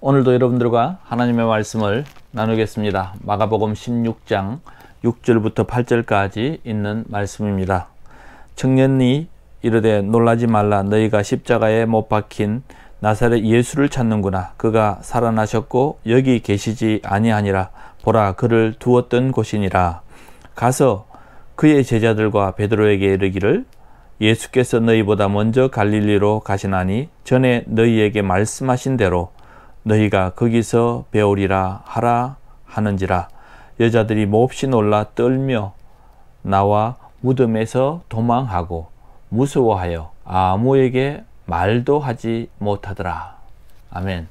오늘도 여러분들과 하나님의 말씀을 나누겠습니다. 마가복음 16장 6절부터 8절까지 있는 말씀입니다. 청년이 이르되 놀라지 말라. 너희가 십자가에 못 박힌 나사렛 예수를 찾는구나. 그가 살아나셨고 여기 계시지 아니하니라. 보라, 그를 두었던 곳이니라. 가서 그의 제자들과 베드로에게 이르기를 예수께서 너희보다 먼저 갈릴리로 가시나니 전에 너희에게 말씀하신 대로 너희가 거기서 배우리라 하라 하는지라. 여자들이 몹시 놀라 떨며 나와 무덤에서 도망하고 무서워하여 아무에게 말도 하지 못하더라. 아멘.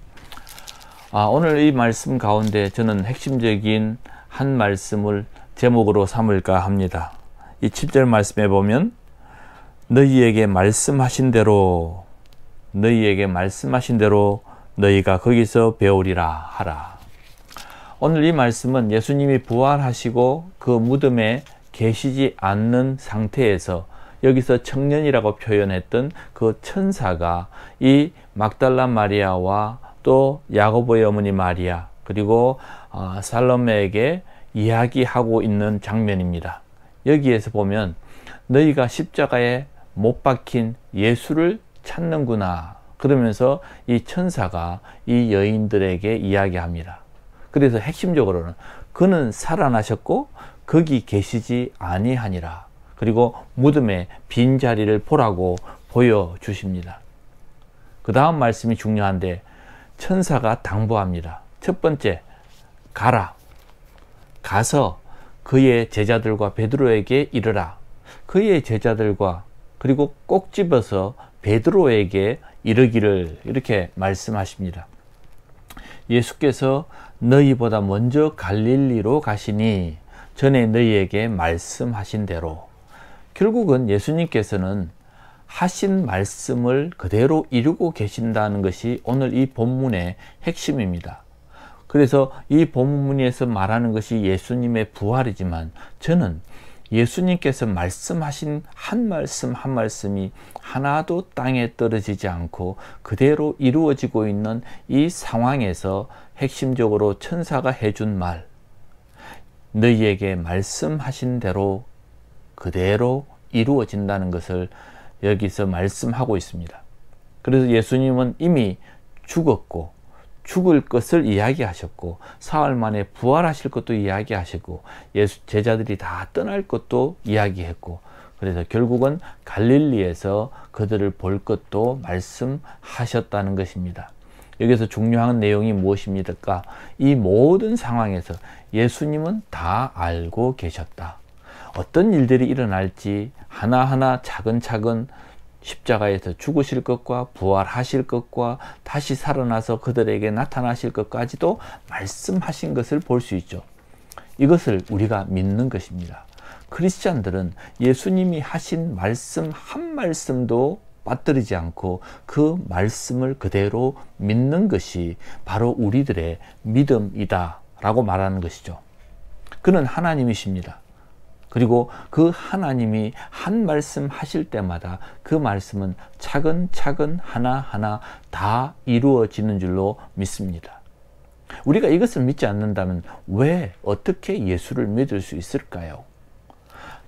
오늘 이 말씀 가운데 저는 핵심적인 한 말씀을 제목으로 삼을까 합니다. 이 7절 말씀에 보면 너희에게 말씀하신 대로 너희가 거기서 배우리라 하라. 오늘 이 말씀은 예수님이 부활하시고 그 무덤에 계시지 않는 상태에서 여기서 청년이라고 표현했던 그 천사가 이 막달라 마리아와 또 야고보의 어머니 마리아 그리고 살로메에게 이야기하고 있는 장면입니다. 여기에서 보면 너희가 십자가에 못 박힌 예수를 찾는구나. 그러면서 이 천사가 이 여인들에게 이야기합니다. 그래서 핵심적으로는 그는 살아나셨고 거기 계시지 아니하니라. 그리고 무덤에 빈자리를 보라고 보여주십니다. 그 다음 말씀이 중요한데 천사가 당부합니다. 첫 번째, 가서 그의 제자들과 베드로에게 이르라. 그의 제자들과 그리고 꼭 집어서 베드로에게 이르기를 이렇게 말씀하십니다. 예수께서 너희보다 먼저 갈릴리로 가시니 전에 너희에게 말씀하신 대로. 결국은 예수님께서는 하신 말씀을 그대로 이루고 계신다는 것이 오늘 이 본문의 핵심입니다. 그래서 이 본문에서 말하는 것이 예수님의 부활이지만 저는 예수님께서 말씀하신 한 말씀 한 말씀이 하나도 땅에 떨어지지 않고 그대로 이루어지고 있는 이 상황에서 핵심적으로 천사가 해준 말, 너희에게 말씀하신 대로 그대로 이루어진다는 것을 여기서 말씀하고 있습니다. 그래서 예수님은 이미 죽었고 죽을 것을 이야기하셨고 사흘 만에 부활하실 것도 이야기하시고 제자들이 다 떠날 것도 이야기했고 그래서 결국은 갈릴리에서 그들을 볼 것도 말씀하셨다는 것입니다. 여기서 중요한 내용이 무엇입니까? 이 모든 상황에서 예수님은 다 알고 계셨다. 어떤 일들이 일어날지 하나하나 차근차근 십자가에서 죽으실 것과 부활하실 것과 다시 살아나서 그들에게 나타나실 것까지도 말씀하신 것을 볼 수 있죠. 이것을 우리가 믿는 것입니다. 크리스찬들은 예수님이 하신 말씀 한 말씀도 빠뜨리지 않고 그 말씀을 그대로 믿는 것이 바로 우리들의 믿음이다 라고 말하는 것이죠. 그는 하나님이십니다. 그리고 그 하나님이 한 말씀 하실 때마다 그 말씀은 차근차근 하나하나 다 이루어지는 줄로 믿습니다. 우리가 이것을 믿지 않는다면 왜 어떻게 예수를 믿을 수 있을까요?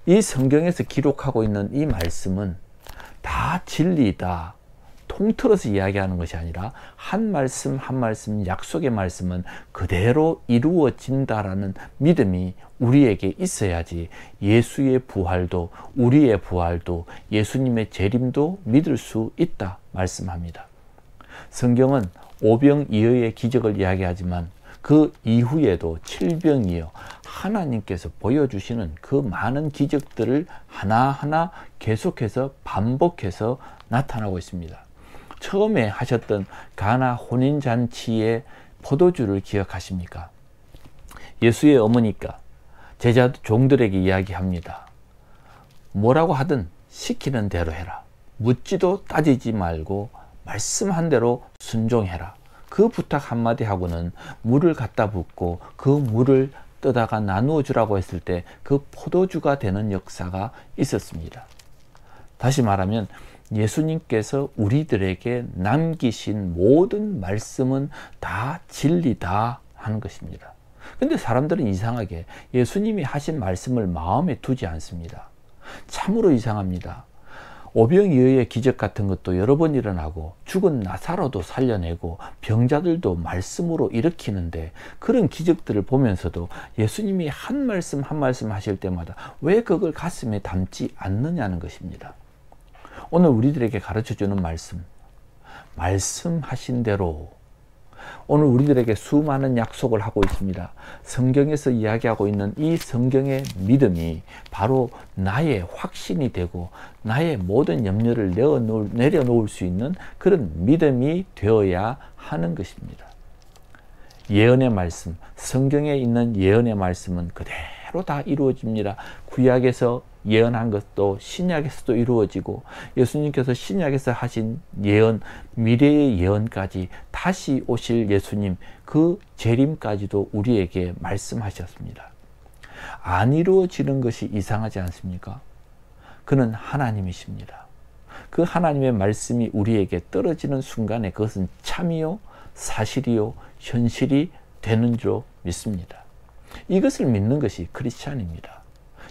이 성경에서 기록하고 있는 이 말씀은 다 진리이다. 통틀어서 이야기하는 것이 아니라 한 말씀 한 말씀 약속의 말씀은 그대로 이루어진다라는 믿음이 우리에게 있어야지 예수의 부활도 우리의 부활도 예수님의 재림도 믿을 수 있다 말씀합니다. 성경은 오병이어의 기적을 이야기하지만 그 이후에도 칠병이어 하나님께서 보여주시는 그 많은 기적들을 하나하나 계속해서 반복해서 나타나고 있습니다. 처음에 하셨던 가나 혼인잔치의 포도주를 기억하십니까? 예수의 어머니가 제자 종들에게 이야기합니다. 뭐라고 하든 시키는 대로 해라. 묻지도 따지지 말고 말씀한 대로 순종해라. 그 부탁 한마디 하고는 물을 갖다 붓고 그 물을 떠다가 나누어 주라고 했을 때 그 포도주가 되는 역사가 있었습니다. 다시 말하면 예수님께서 우리들에게 남기신 모든 말씀은 다 진리다 하는 것입니다. 근데 사람들은 이상하게 예수님이 하신 말씀을 마음에 두지 않습니다. 참으로 이상합니다. 오병이어의 기적 같은 것도 여러 번 일어나고 죽은 나사로도 살려내고 병자들도 말씀으로 일으키는데, 그런 기적들을 보면서도 예수님이 한 말씀 한 말씀 하실 때마다 왜 그걸 가슴에 담지 않느냐는 것입니다. 오늘 우리들에게 가르쳐주는 말씀하신 대로 오늘 우리들에게 수많은 약속을 하고 있습니다. 성경에서 이야기하고 있는 이 성경의 믿음이 바로 나의 확신이 되고 나의 모든 염려를 내려놓을 수 있는 그런 믿음이 되어야 하는 것입니다. 예언의 말씀, 성경에 있는 예언의 말씀은 그대로 다 이루어집니다. 구약에서 예언한 것도 신약에서도 이루어지고, 예수님께서 신약에서 하신 예언, 미래의 예언까지 다시 오실 예수님 그 재림까지도 우리에게 말씀하셨습니다. 안 이루어지는 것이 이상하지 않습니까? 그는 하나님이십니다. 그 하나님의 말씀이 우리에게 떨어지는 순간에 그것은 참이요, 사실이요, 현실이 되는 줄 믿습니다. 이것을 믿는 것이 크리스찬입니다.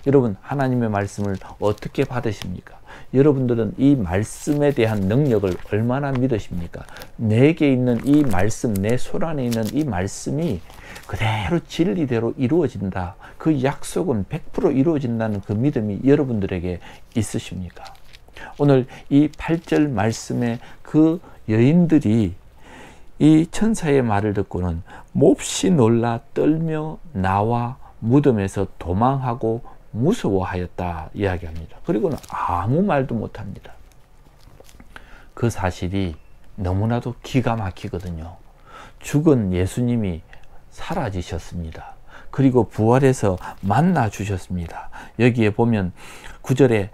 여러분, 하나님의 말씀을 어떻게 받으십니까? 여러분들은 이 말씀에 대한 능력을 얼마나 믿으십니까? 내게 있는 이 말씀, 내 손 안에 있는 이 말씀이 그대로 진리대로 이루어진다. 그 약속은 100% 이루어진다는 그 믿음이 여러분들에게 있으십니까? 오늘 이 8절 말씀에 그 여인들이 이 천사의 말을 듣고는 몹시 놀라 떨며 나와 무덤에서 도망하고 무서워하였다 이야기합니다. 그리고는 아무 말도 못합니다. 그 사실이 너무나도 기가 막히거든요. 죽은 예수님이 사라지셨습니다. 그리고 부활해서 만나 주셨습니다. 여기에 보면 9절에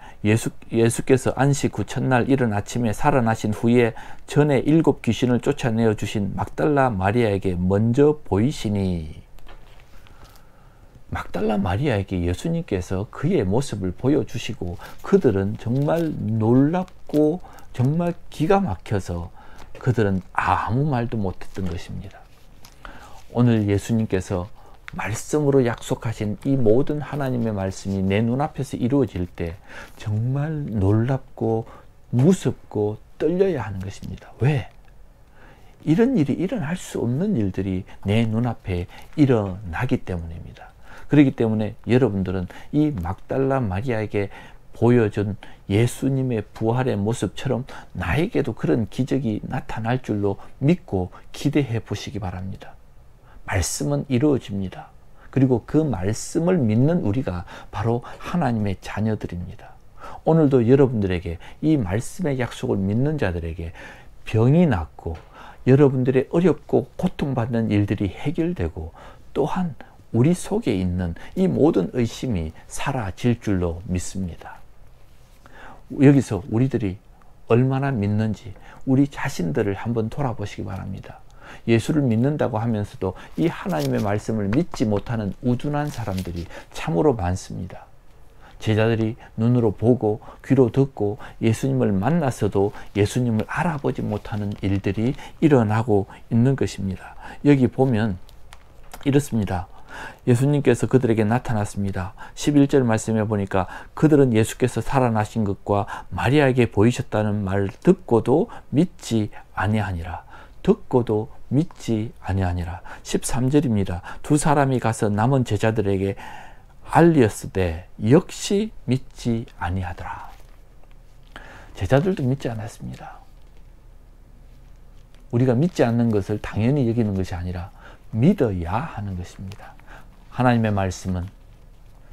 예수께서 안식 후 첫날 이른 아침에 살아나신 후에 전에 7 귀신을 쫓아내어 주신 막달라 마리아에게 먼저 보이시니, 막달라 마리아에게 예수님께서 그의 모습을 보여주시고 그들은 정말 놀랍고 정말 기가 막혀서 그들은 아무 말도 못했던 것입니다. 오늘 예수님께서 말씀으로 약속하신 이 모든 하나님의 말씀이 내 눈앞에서 이루어질 때 정말 놀랍고 무섭고 떨려야 하는 것입니다. 왜? 이런 일이 일어날 수 없는 일들이 내 눈앞에 일어나기 때문입니다. 그렇기 때문에 여러분들은 이 막달라 마리아에게 보여준 예수님의 부활의 모습처럼 나에게도 그런 기적이 나타날 줄로 믿고 기대해 보시기 바랍니다. 말씀은 이루어집니다. 그리고 그 말씀을 믿는 우리가 바로 하나님의 자녀들입니다. 오늘도 여러분들에게 이 말씀의 약속을 믿는 자들에게 병이 낫고 여러분들의 어렵고 고통받는 일들이 해결되고 또한 우리 속에 있는 이 모든 의심이 사라질 줄로 믿습니다. 여기서 우리들이 얼마나 믿는지 우리 자신들을 한번 돌아보시기 바랍니다. 예수를 믿는다고 하면서도 이 하나님의 말씀을 믿지 못하는 우둔한 사람들이 참으로 많습니다. 제자들이 눈으로 보고 귀로 듣고 예수님을 만나서도 예수님을 알아보지 못하는 일들이 일어나고 있는 것입니다. 여기 보면 이렇습니다. 예수님께서 그들에게 나타났습니다. 11절 말씀에 보니까 그들은 예수께서 살아나신 것과 마리아에게 보이셨다는 말을 듣고도 믿지 아니하니라. 듣고도 믿지 아니하니라. 13절입니다. 두 사람이 가서 남은 제자들에게 알렸을 때 역시 믿지 아니하더라. 제자들도 믿지 않았습니다. 우리가 믿지 않는 것을 당연히 여기는 것이 아니라 믿어야 하는 것입니다. 하나님의 말씀은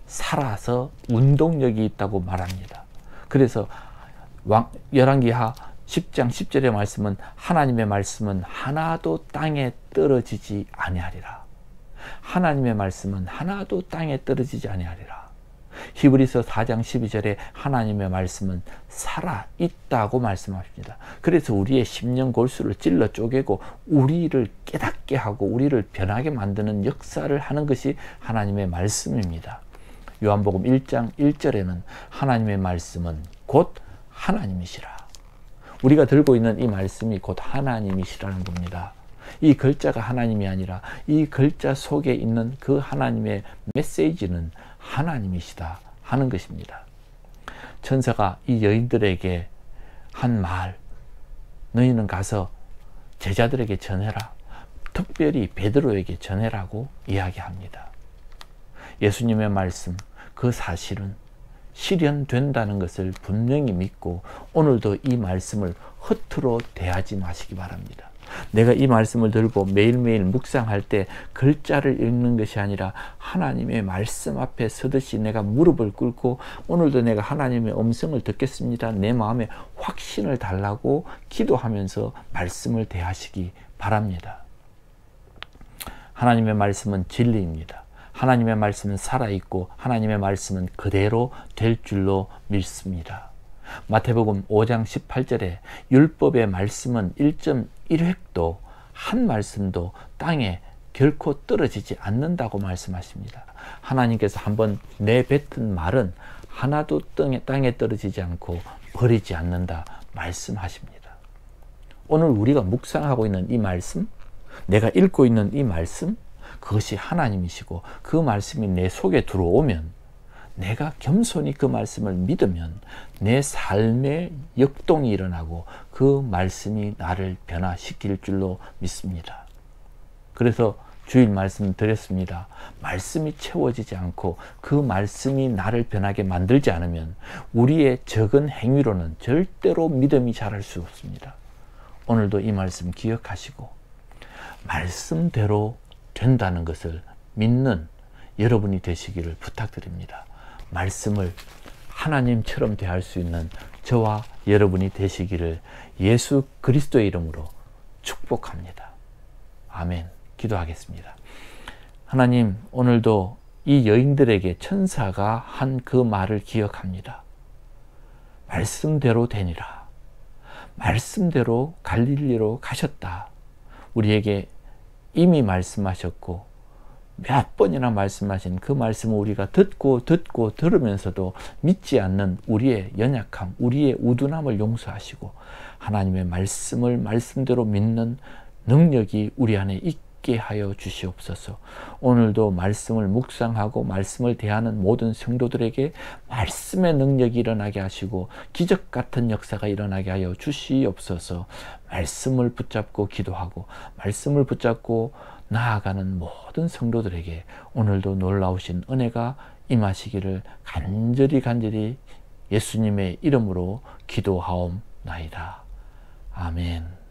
살아서 운동력이 있다고 말합니다. 그래서 열왕기하 10장 10절의 말씀은 하나님의 말씀은 하나도 땅에 떨어지지 아니하리라. 하나님의 말씀은 하나도 땅에 떨어지지 아니하리라. 히브리서 4장 12절에 하나님의 말씀은 살아있다고 말씀하십니다. 그래서 우리의 심령 골수를 찔러 쪼개고 우리를 깨닫게 하고 우리를 변하게 만드는 역사를 하는 것이 하나님의 말씀입니다. 요한복음 1장 1절에는 하나님의 말씀은 곧 하나님이시라. 우리가 들고 있는 이 말씀이 곧 하나님이시라는 겁니다. 이 글자가 하나님이 아니라 이 글자 속에 있는 그 하나님의 메시지는 하나님이시다 하는 것입니다. 천사가 이 여인들에게 한 말, 너희는 가서 제자들에게 전해라. 특별히 베드로에게 전해라고 이야기합니다. 예수님의 말씀, 그 사실은 실현된다는 것을 분명히 믿고 오늘도 이 말씀을 허투루 대하지 마시기 바랍니다. 내가 이 말씀을 들고 매일매일 묵상할 때 글자를 읽는 것이 아니라 하나님의 말씀 앞에 서듯이 내가 무릎을 꿇고 오늘도 내가 하나님의 음성을 듣겠습니다. 내 마음에 확신을 달라고 기도하면서 말씀을 대하시기 바랍니다. 하나님의 말씀은 진리입니다. 하나님의 말씀은 살아있고 하나님의 말씀은 그대로 될 줄로 믿습니다. 마태복음 5장 18절에 율법의 말씀은 1.1획도 한 말씀도 땅에 결코 떨어지지 않는다고 말씀하십니다. 하나님께서 한번 내뱉은 말은 하나도 땅에 떨어지지 않고 버리지 않는다 말씀하십니다. 오늘 우리가 묵상하고 있는 이 말씀, 내가 읽고 있는 이 말씀, 그것이 하나님이시고 그 말씀이 내 속에 들어오면 내가 겸손히 그 말씀을 믿으면 내 삶의 역동이 일어나고 그 말씀이 나를 변화시킬 줄로 믿습니다. 그래서 주일 말씀 드렸습니다. 말씀이 채워지지 않고 그 말씀이 나를 변하게 만들지 않으면 우리의 적은 행위로는 절대로 믿음이 자랄 수 없습니다. 오늘도 이 말씀 기억하시고 말씀대로 된다는 것을 믿는 여러분이 되시기를 부탁드립니다. 말씀을 하나님처럼 대할 수 있는 저와 여러분이 되시기를 예수 그리스도의 이름으로 축복합니다. 아멘. 기도하겠습니다. 하나님, 오늘도 이 여인들에게 천사가 한 그 말을 기억합니다. 말씀대로 되니라. 말씀대로 갈릴리로 가셨다. 우리에게 이미 말씀하셨고 몇 번이나 말씀하신 그 말씀을 우리가 듣고 들으면서도 믿지 않는 우리의 연약함, 우리의 우둔함을 용서하시고 하나님의 말씀을 말씀대로 믿는 능력이 우리 안에 있게 하여 주시옵소서. 오늘도 말씀을 묵상하고 말씀을 대하는 모든 성도들에게 말씀의 능력이 일어나게 하시고 기적 같은 역사가 일어나게 하여 주시옵소서. 말씀을 붙잡고 기도하고 말씀을 붙잡고 나아가는 모든 성도들에게 오늘도 놀라우신 은혜가 임하시기를 간절히 예수님의 이름으로 기도하옵나이다. 아멘.